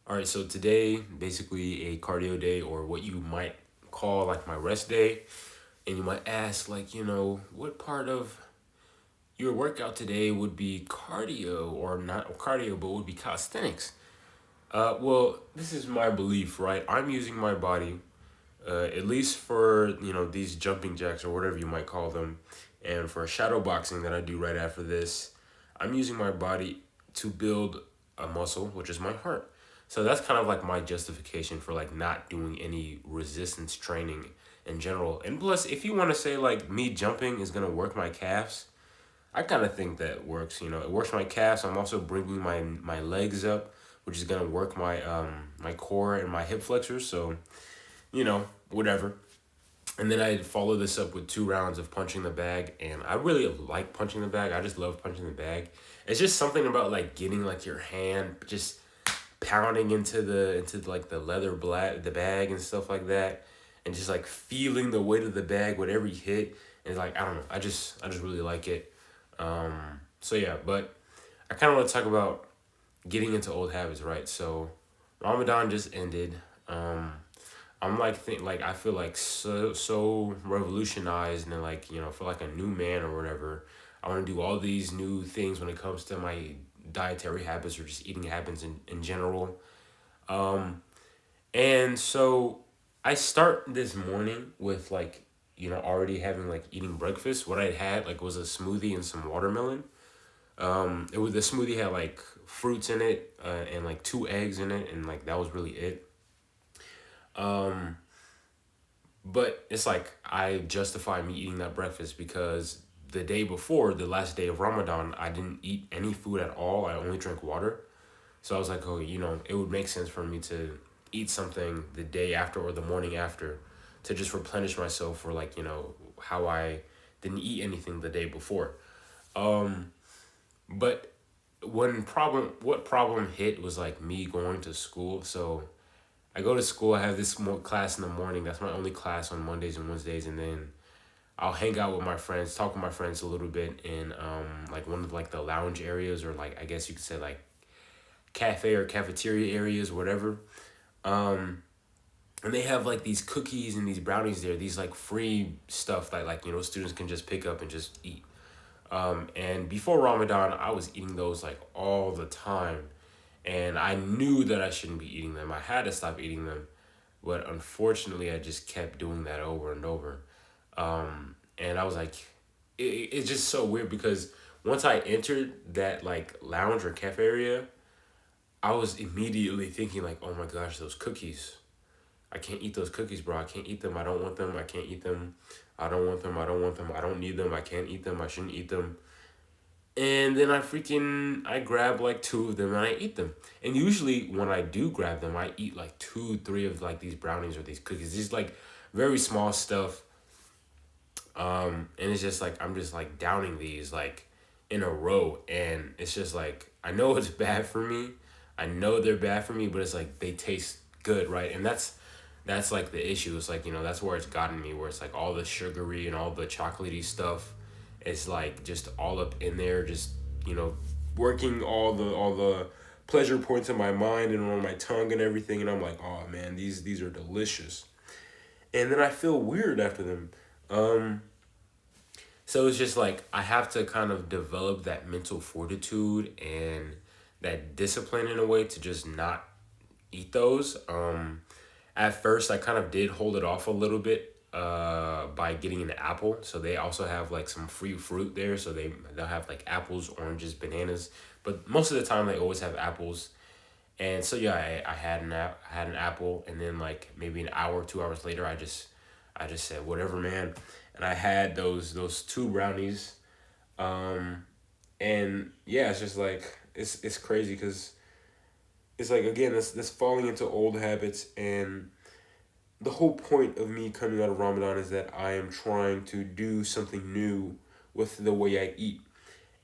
All right, so today, basically a cardio day or what you might call like my rest day. And you might ask, like, what part of your workout today would be cardio or not cardio, but would be calisthenics? Well, this is my belief, right? I'm using my body, at least for, these jumping jacks or whatever you might call them, and for shadow boxing that I do right after this, I'm using my body to build a muscle, which is my heart. So that's kind of like my justification for like not doing any resistance training in general. And plus, if you want to say like me jumping is gonna work my calves, I kind of think that works. It works my calves. I'm also bringing my legs up, which is gonna work my core and my hip flexors. So whatever. And then I follow this up with 2 rounds of punching the bag, and I really like punching the bag. I just love punching the bag. It's just something about like getting like your hand just pounding into like the leather the bag and stuff like that, and just like feeling the weight of the bag with every hit. And like I don't know, I just really like it. So yeah, but I kind of want to talk about getting into old habits, right? So Ramadan just ended. I'm like I feel like so revolutionized and like feel like a new man or whatever. I want to do all these new things when it comes to my dietary habits or just eating habits in general. Um, and so I start this morning with like already having like eating breakfast. What I had like was a smoothie and some watermelon. It was the smoothie had like fruits in it and like 2 eggs in it, and like that was really it. Um, But it's like I justify me eating that breakfast because the day before, the last day of Ramadan, I didn't eat any food at all. I only drank water. So I was like, oh, it would make sense for me to eat something the day after or the morning after to just replenish myself for like, how I didn't eat anything the day before. Um, but what problem hit was like me going to school. So I go to school. I have this class in the morning. That's my only class on Mondays and Wednesdays, and then I'll hang out with my friends, talk with my friends a little bit in like one of like the lounge areas or like I guess you could say like cafe or cafeteria areas, whatever. Um, and they have like these cookies and these brownies there, these like free stuff that like students can just pick up and just eat. And before Ramadan, I was eating those like all the time, and I knew that I shouldn't be eating them. I had to stop eating them, but unfortunately, I just kept doing that over and over. And I was like, it's just so weird because once I entered that like lounge or cafe area, I was immediately thinking like, oh my gosh, those cookies. I can't eat those cookies, bro. I can't eat them. I don't want them. I can't eat them. I don't want them. I don't want them. I don't need them. I can't eat them. I shouldn't eat them. And then I grab like 2 of them and I eat them. And usually when I do grab them, I eat like 2, 3 of like these brownies or these cookies. These like very small stuff. And it's just like I'm just like downing these like in a row, and it's just like I know it's bad for me. I know they're bad for me, but it's like they taste good, right? And that's like the issue. It's like that's where it's gotten me, where it's like all the sugary and all the chocolatey stuff. It's like just all up in there, just working all the pleasure points in my mind and on my tongue and everything. And I'm like, oh man, these are delicious. And then I feel weird after them. Um, so it's just like I have to kind of develop that mental fortitude and that discipline in a way to just not eat those. At first, I kind of did hold it off a little bit by getting an apple. So they also have like some free fruit there. So they'll have like apples, oranges, bananas. But most of the time, they always have apples. And so yeah, I had I had an apple, and then like maybe an hour, 2 hours later, I just said whatever, man, and I had those 2 brownies, um, and yeah, it's just like it's crazy because it's like again this falling into old habits, and the whole point of me coming out of Ramadan is that I am trying to do something new with the way I eat,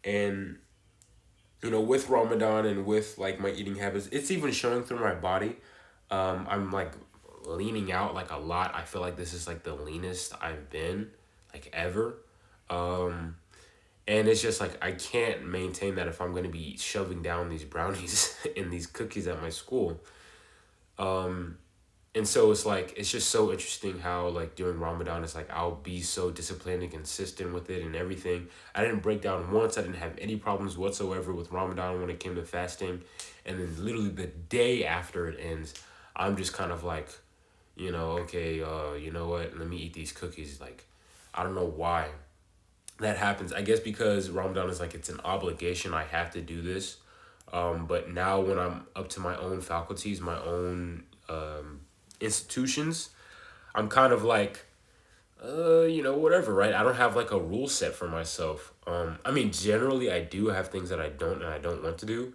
and with Ramadan and with like my eating habits, it's even showing through my body. I'm like leaning out like a lot. I feel like this is like the leanest I've been like ever. Um, and it's just like I can't maintain that if I'm gonna be shoving down these brownies and these cookies at my school. And so it's like it's just so interesting how like during Ramadan it's like I'll be so disciplined and consistent with it and everything. I didn't break down once. I didn't have any problems whatsoever with Ramadan when it came to fasting. And then literally the day after it ends, I'm just kind of like, okay, you know what? Let me eat these cookies. Like, I don't know why that happens. I guess because Ramadan is like it's an obligation. I have to do this. But now when I'm up to my own faculties, my own institutions, I'm kind of like, whatever, right? I don't have like a rule set for myself. I mean, generally, I do have things that I don't want to do,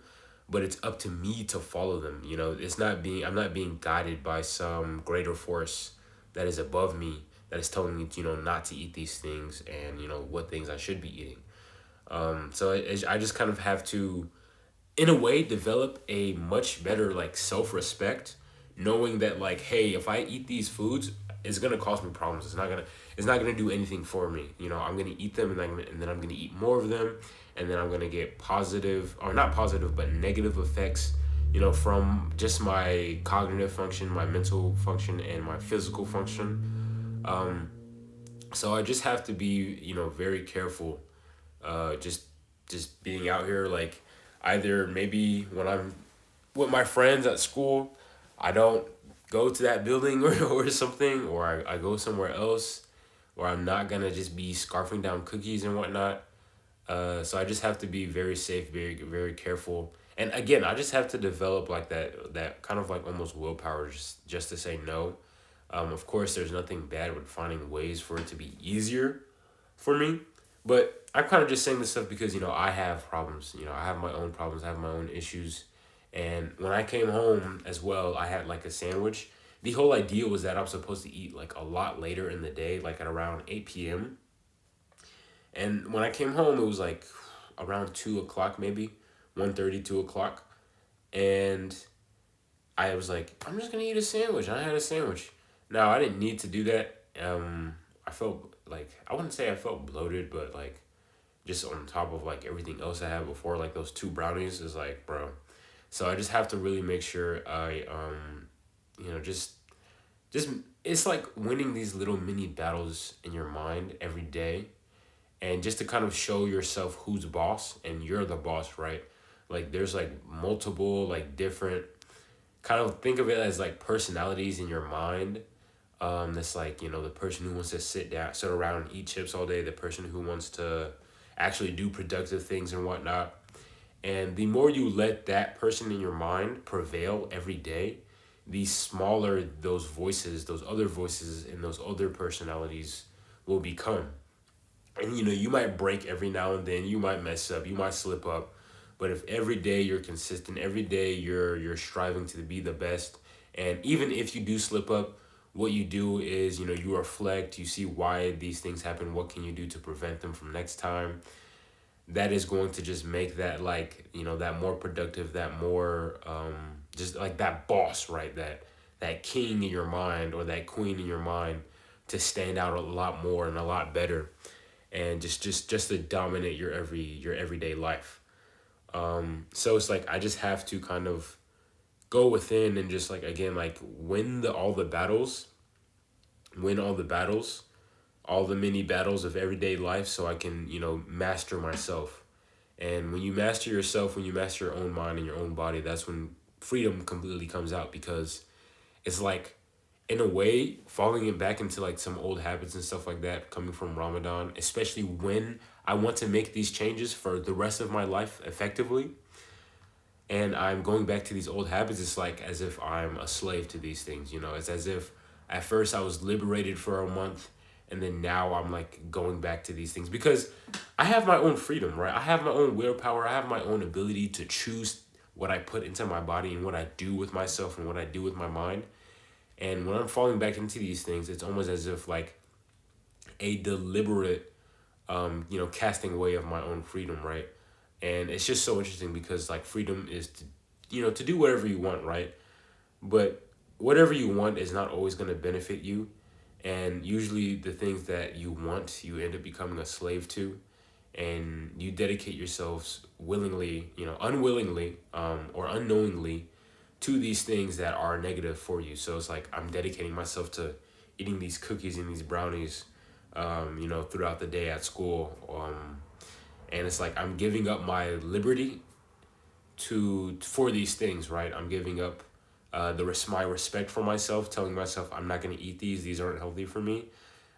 but it's up to me to follow them. I'm not being guided by some greater force that is above me that is telling me, not to eat these things and, what things I should be eating. So I just kind of have to in a way develop a much better like self-respect, knowing that like, hey, if I eat these foods, it's gonna cause me problems. It's not gonna do anything for me. I'm gonna eat them, and then I'm gonna eat more of them, and then I'm gonna get positive, or not positive but negative effects, from just my cognitive function, my mental function, and my physical function. So I just have to be, very careful, just being out here, like either maybe when I'm with my friends at school, I don't go to that building or something, or I go somewhere else, or I'm not gonna just be scarfing down cookies and whatnot. So I just have to be very safe, very very careful, and again, I just have to develop like that kind of like almost willpower, just to say no. Of course, there's nothing bad with finding ways for it to be easier for me. But I'm kind of just saying this stuff because, I have problems. I have my own problems, I have my own issues. And when I came home as well, I had like a sandwich. The whole idea was that I'm supposed to eat like a lot later in the day, like at around 8 p.m. And when I came home, it was like around 2 o'clock, maybe 1:30, 2 o'clock. And I was like, I'm just gonna eat a sandwich. And I had a sandwich. Now I didn't need to do that. I felt like I wouldn't say I felt bloated, but like just on top of like everything else I had before, like those two brownies is like, bro. So I just have to really make sure I just it's like winning these little mini battles in your mind every day, and just to kind of show yourself who's boss and you're the boss, right? Like there's like multiple like different kind of think of it as like personalities in your mind. That's like, the person who wants to sit around and eat chips all day, the person who wants to actually do productive things and whatnot. And the more you let that person in your mind prevail every day, the smaller those voices, those other voices, and those other personalities will become. And you might break every now and then, you might mess up, you might slip up, but if every day you're consistent, every day you're striving to be the best, and even if you do slip up, what you do is, you reflect, you see why these things happen, what can you do to prevent them from next time. That is going to just make that like, that more productive, that more just like that boss, right? That king in your mind or that queen in your mind to stand out a lot more and a lot better, and just to dominate your everyday life. So it's like I just have to kind of go within and just like again like win all the battles, all the mini battles of everyday life, so I can master myself. And when you master yourself, when you master your own mind and your own body, that's when freedom completely comes out, because it's like in a way falling it back into like some old habits and stuff like that coming from Ramadan, especially when I want to make these changes for the rest of my life effectively, and I'm going back to these old habits. It's like as if I'm a slave to these things. It's as if at first I was liberated for a month, and then now I'm like going back to these things because I have my own freedom, right? I have my own willpower. I have my own ability to choose what I put into my body and what I do with myself and what I do with my mind. And when I'm falling back into these things, it's almost as if like a deliberate, casting away of my own freedom, right? And it's just so interesting because like freedom is to, to do whatever you want, right? But whatever you want is not always going to benefit you. And usually the things that you want, you end up becoming a slave to. And you dedicate yourselves willingly, unwillingly, or unknowingly to these things that are negative for you. So it's like I'm dedicating myself to eating these cookies and these brownies, throughout the day at school. And it's like I'm giving up my liberty to for these things, right? I'm giving up my respect for myself, telling myself I'm not gonna eat these. These aren't healthy for me.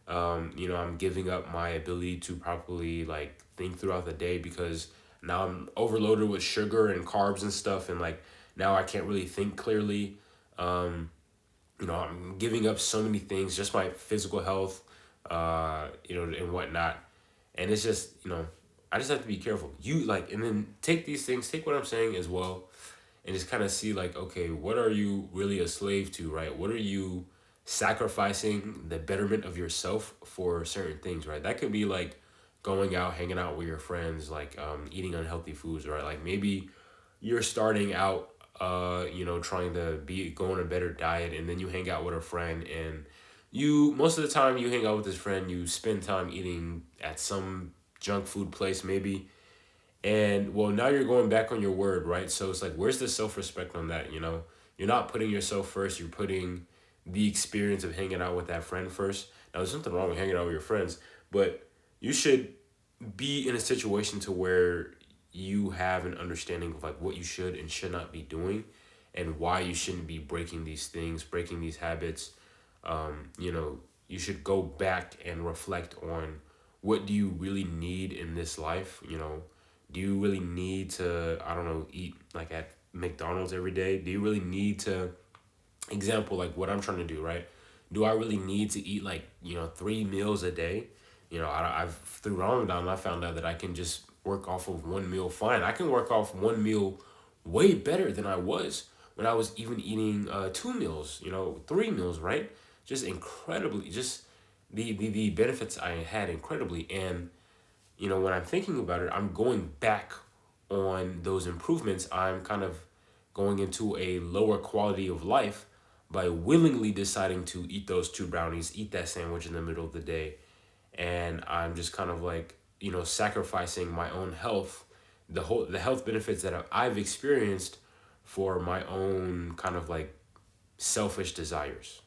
I'm giving up my ability to properly like think throughout the day because now I'm overloaded with sugar and carbs and stuff, and like now I can't really think clearly. I'm giving up so many things, just my physical health, and whatnot. And it's just, I just have to be careful. And then take these things, take what I'm saying as well, and just kind of see, like, okay, what are you really a slave to, right? What are you sacrificing the betterment of yourself for certain things, right? That could be like going out, hanging out with your friends, like eating unhealthy foods, right? Like maybe you're starting out trying to go on a better diet, and then you hang out with a friend, and you most of the time you hang out with this friend, you spend time eating at some junk food place maybe, and well, now you're going back on your word, right? So it's like, where's the self-respect on that? You're not putting yourself first, you're putting the experience of hanging out with that friend first. Now there's nothing wrong with hanging out with your friends, but you should be in a situation to where you have an understanding of like what you should and should not be doing, and why you shouldn't be breaking these things, breaking these habits. You should go back and reflect on, what do you really need in this life. Do you really need to, I don't know, eat like at McDonald's every day? Do you really need to, example, like what I'm trying to do, right? Do I really need to eat like, 3 meals a day? I've through Ramadan, I found out that I can just work off of one meal fine. I can work off one meal way better than I was when I was even eating 2 meals, 3 meals, right? Just incredibly, just the benefits I had incredibly. And when I'm thinking about it, I'm going back on those improvements. I'm kind of going into a lower quality of life by willingly deciding to eat those 2 brownies, eat that sandwich in the middle of the day. And I'm just kind of like, sacrificing my own health, the health benefits that I've experienced for my own kind of like selfish desires.